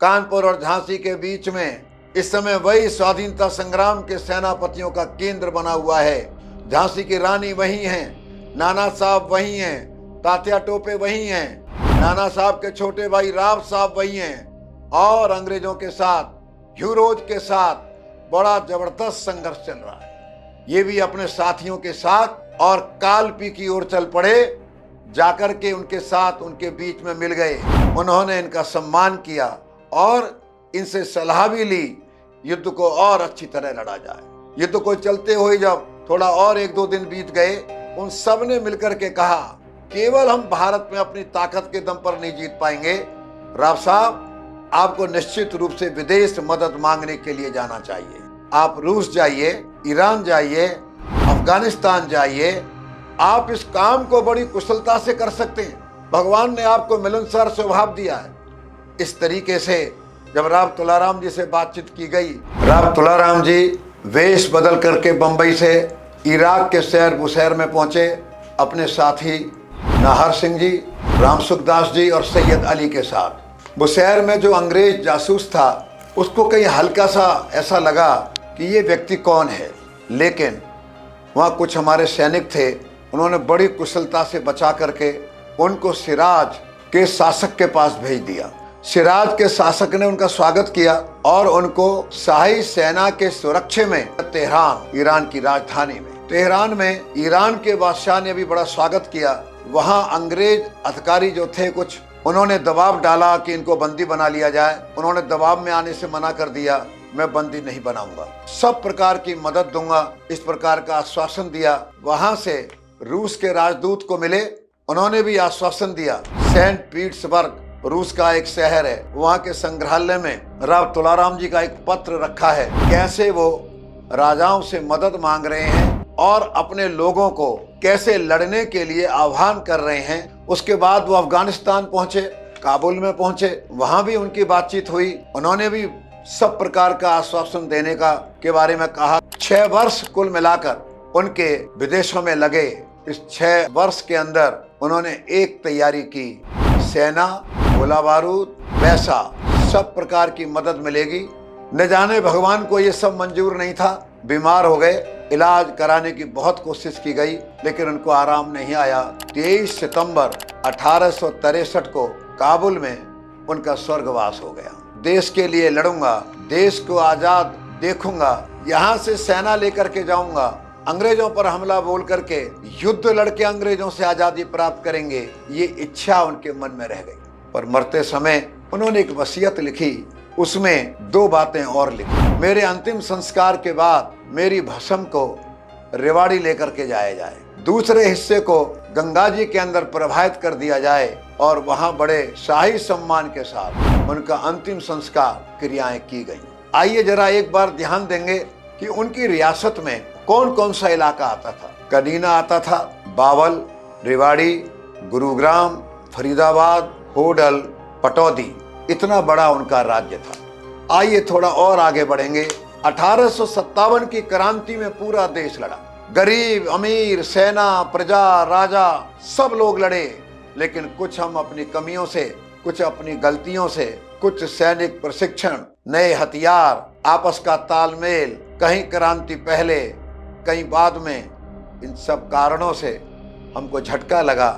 कानपुर और झांसी के बीच में इस समय वही स्वाधीनता संग्राम के सेनापतियों का केंद्र बना हुआ है। झांसी की रानी वही हैं, नाना साहब वही हैं, तात्या टोपे वही हैं, नाना साहब के छोटे भाई राव साहब वही हैं और अंग्रेजों के साथ, ह्यूरोज के साथ बड़ा जबरदस्त संघर्ष चल रहा है। ये भी अपने साथियों के साथ और कालपी की ओर चल पड़े, जाकर के उनके साथ उनके बीच में मिल गए। उन्होंने इनका सम्मान किया और इनसे सलाह भी ली युद्ध को और अच्छी तरह लड़ा जाए। युद्ध को चलते हुए जब थोड़ा और 1-2 दिन बीत गए, उन सब ने मिलकर के कहा केवल हम भारत में अपनी ताकत के दम पर नहीं जीत पाएंगे, राव साहब आपको निश्चित रूप से विदेश मदद मांगने के लिए जाना चाहिए। आप रूस जाइए, ईरान जाइए, अफगानिस्तान जाइए, आप इस काम को बड़ी कुशलता से कर सकते हैं। भगवान ने आपको मिलनसार स्वभाव दिया है। इस तरीके से जब राव तुलाराम जी से बातचीत की गई, राव तुलाराम जी वेश बदल करके बंबई से इराक के शहर बुशैर में पहुंचे अपने साथी नाहर सिंह जी, राम सुखदास जी और सैयद अली के साथ। बुशैर में जो अंग्रेज जासूस था उसको कहीं हल्का सा ऐसा लगा कि ये व्यक्ति कौन है, लेकिन वहाँ कुछ हमारे सैनिक थे, उन्होंने बड़ी कुशलता से बचा करके उनको सिराज के शासक के पास भेज दिया। सिराज के शासक ने उनका स्वागत किया और उनको शाही सेना के सुरक्षा में तेहरान, ईरान की राजधानी में, तेहरान में ईरान के बादशाह ने भी बड़ा स्वागत किया। वहाँ अंग्रेज अधिकारी जो थे कुछ, उन्होंने दबाव डाला कि इनको बंदी बना लिया जाए। उन्होंने दबाव में आने से मना कर दिया, मैं बंदी नहीं बनाऊंगा, सब प्रकार की मदद दूंगा, इस प्रकार का आश्वासन दिया। वहां से रूस के राजदूत को मिले, उन्होंने भी आश्वासन दिया। सेंट पीटर्सबर्ग रूस का एक शहर है, वहाँ के संग्रहालय में राव तुलाराम जी का एक पत्र रखा है, कैसे वो राजाओं से मदद मांग रहे हैं और अपने लोगों को कैसे लड़ने के लिए आह्वान कर रहे हैं। उसके बाद वो अफगानिस्तान पहुंचे, काबुल में पहुंचे, वहां भी उनकी बातचीत हुई। उन्होंने भी सब प्रकार का आश्वासन देने का के बारे में कहा। 6 वर्ष कुल मिलाकर उनके विदेशों में लगे। इस 6 वर्ष के अंदर उन्होंने एक तैयारी की, सेना, गोला बारूद, पैसा, सब प्रकार की मदद मिलेगी। न जाने भगवान को ये सब मंजूर नहीं था। बीमार हो गए, इलाज कराने की बहुत कोशिश की गई, लेकिन उनको आराम नहीं आया। 23 सितंबर 1863 को काबुल में उनका स्वर्गवास हो गया। देश के लिए लड़ूंगा, देश को आजाद देखूंगा, यहाँ से सेना लेकर के जाऊंगा, अंग्रेजों पर हमला बोल करके युद्ध लड़के अंग्रेजों से आजादी प्राप्त करेंगे, ये इच्छा उनके मन में रह गई। पर मरते समय उन्होंने एक वसीयत लिखी, उसमें 2 बातें और लिखी। मेरे अंतिम संस्कार के बाद मेरी भस्म को रेवाड़ी लेकर के जाया जाए, दूसरे हिस्से को गंगा जी के अंदर प्रवाहित कर दिया जाए और वहां बड़े शाही सम्मान के साथ उनका अंतिम संस्कार क्रियाएं की गई। आइए जरा एक बार ध्यान देंगे कि उनकी रियासत में कौन कौन सा इलाका आता था। कदीना आता था, बावल, रेवाड़ी, गुरुग्राम, फरीदाबाद, होडल, पटौदी, इतना बड़ा उनका राज्य था। आइए थोड़ा और आगे बढ़ेंगे। 1857 की क्रांति में पूरा देश लड़ा, गरीब अमीर, सेना, प्रजा, राजा, सब लोग लड़े। लेकिन कुछ हम अपनी कमियों से, कुछ अपनी गलतियों से, कुछ सैनिक प्रशिक्षण, नए हथियार, आपस का तालमेल, कहीं क्रांति पहले कहीं बाद में, इन सब कारणों से हमको झटका लगा।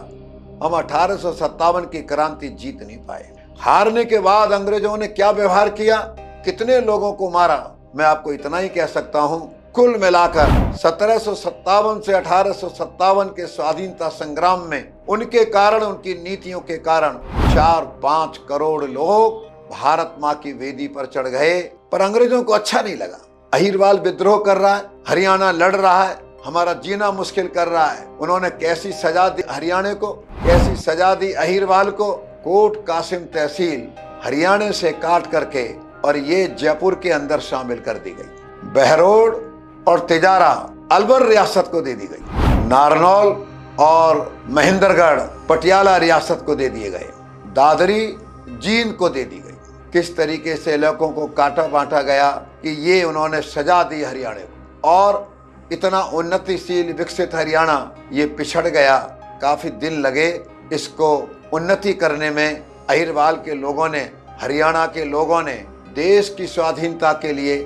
हम 1857 की क्रांति जीत नहीं पाए। हारने के बाद अंग्रेजों ने क्या व्यवहार किया, कितने लोगों को मारा, मैं आपको इतना ही कह सकता हूं। कुल मिलाकर 1757 से 1857 के स्वाधीनता संग्राम में उनके कारण, उनकी नीतियों के कारण 4-5 करोड़ लोग भारत माँ की वेदी पर चढ़ गए। पर अंग्रेजों को अच्छा नहीं लगा। अहिरवाल विद्रोह कर रहा है, हरियाणा लड़ रहा है, हमारा जीना मुश्किल कर रहा है। उन्होंने कैसी सजा दी हरियाणा को, कैसी सजा दी अहिरवाल को। कोट कासिम तहसील हरियाणा से काट करके और ये जयपुर के अंदर शामिल कर दी गई। बहरोड और तिजारा अलवर रियासत को दे दी गई। नारनौल और महेंद्रगढ़ पटियाला रियासत को दे दिए गए। दादरी जींद को दे दी गई। किस तरीके से इलाकों को काटा बांटा गया कि ये उन्होंने सजा दी हरियाणा को। और इतना उन्नतिशील विकसित हरियाणा ये पिछड़ गया। काफी दिन लगे इसको उन्नति करने में। अहिरवाल के लोगों ने हरियाणा के लोगों ने देश की स्वाधीनता के लिए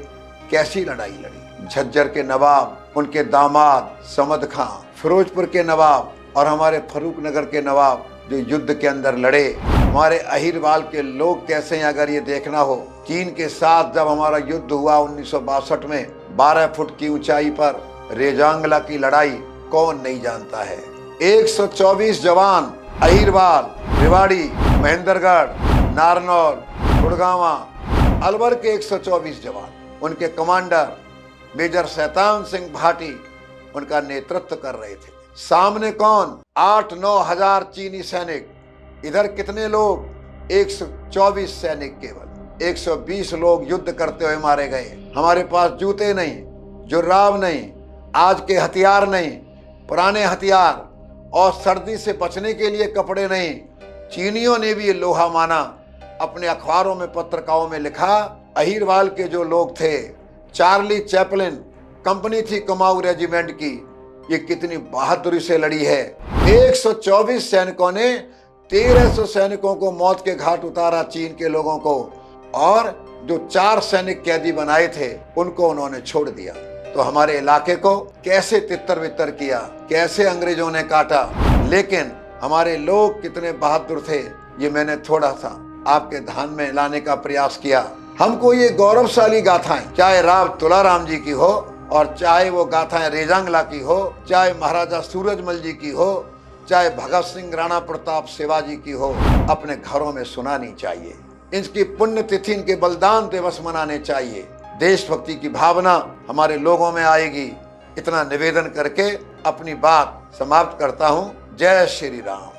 कैसी लड़ाई लड़ी। झज्जर के नवाब, उनके दामाद समद खां, फिरोजपुर के नवाब और हमारे फरूखनगर के नवाब जो युद्ध के अंदर लड़े। हमारे अहिरवाल के लोग कैसे हैं अगर ये देखना हो। चीन के साथ जब हमारा युद्ध हुआ 1962 में 12 फुट की ऊंचाई पर रेजांगला की लड़ाई कौन नहीं जानता है। 124 जवान अहिरवाल, रेवाड़ी, महेंद्रगढ़, नारनौल, गुड़गांवा, अलवर के 124 जवान, उनके कमांडर मेजर शैतान सिंह भाटी उनका नेतृत्व कर रहे थे। सामने कौन? 8-9 हजार चीनी सैनिक। इधर कितने लोग? 124 सैनिक केवल। 120 लोग युद्ध करते हुए मारे गए। हमारे पास जूते नहीं, जुर्राब नहीं, आज के हथियार नहीं, पुराने हथियार और सर्दी से बचने के लिए कपड़े नहीं। चीनियों ने भी ये लोहा माना। अपने अखबारों में, पत्रिकाओं में लिखा, अहिरवाल के जो लोग थे, चार्ली चैपलिन कंपनी थी कुमाऊं रेजिमेंट की, ये कितनी बहादुरी से लड़ी है। 124 सैनिकों ने 1300 सैनिकों को मौत के घाट उतारा, चीन के लोगों को, और जो 4 सैनिक कैदी बनाए थे उनको उन्होंने छोड़ दिया। तो हमारे इलाके को कैसे तितर बितर किया, कैसे अंग्रेजों ने काटा। लेकिन हमारे लोग कितने बहादुर थे, ये मैंने थोड़ा सा आपके ध्यान में लाने का प्रयास किया। हमको ये गौरवशाली गाथाएं, चाहे राव तुलाराम जी की हो और चाहे वो गाथाएं रेजांगला की हो, चाहे महाराजा सूरजमल जी की हो, चाहे भगत सिंह, राणा प्रताप, शिवाजी की हो, अपने घरों में सुनानी चाहिए। इनकी पुण्यतिथि, इनके बलिदान दिवस मनाने चाहिए। देशभक्ति की भावना हमारे लोगों में आएगी। इतना निवेदन करके अपनी बात समाप्त करता हूँ। जय श्री राम।